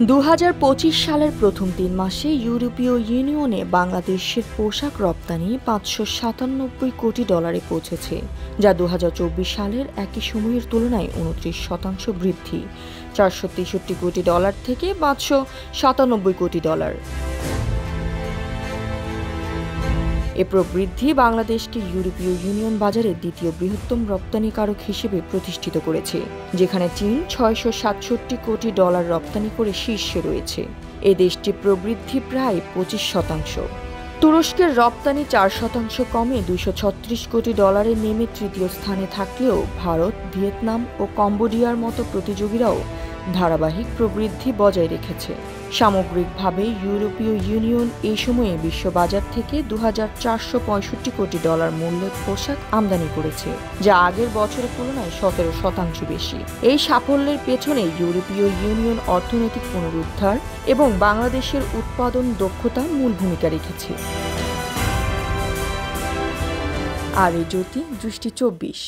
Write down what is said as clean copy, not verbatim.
২০২৫ সালের প্রথম ৩ মাসে ইউরোপীয় ইউনিয়নে বাংলাদেশের পোশাক রপ্তানি $৫৯৭ কোটি পৌঁছেছে, যা ২০২৪ সালের একই সময়ের তুলনায় ২৯% বৃদ্ধি, $৪৬৩ কোটি থেকে $৫৯৭ কোটি। এ প্রবৃদ্ধি বাংলাদেশকে ইউরোপীয় ইউনিয়ন বাজারে দ্বিতীয় বৃহত্তম রপ্তানিকারক হিসেবে প্রতিষ্ঠিত করেছে, যেখানে চীন $৬৬৭ কোটি রপ্তানি করে শীর্ষে রয়েছে। এ দেশটির প্রবৃদ্ধি প্রায় ২৫%। তুরস্কের রপ্তানি 4% কমে $২৩৬ কোটি নেমে তৃতীয় স্থানে থাকলেও ভারত, ভিয়েতনাম ও কম্বোডিয়ার মতো প্রতিযোগীরাও ধারাবাহিক প্রবৃদ্ধি বজায় রেখেছে। সামগ্রিকভাবে ইউরোপীয় ইউনিয়ন এই সময়ে বিশ্ববাজার থেকে $২৪৬৫ কোটি মূল্যের পোশাক আমদানি করেছে, যা আগের বছরের তুলনায় 17% বেশি। এই সাফল্যের পেছনে ইউরোপীয় ইউনিয়ন অর্থনৈতিক পুনরুদ্ধার এবং বাংলাদেশের উৎপাদন দক্ষতা মূল ভূমিকা রেখেছে। আর এই জ্যোতি দৃষ্টি 24।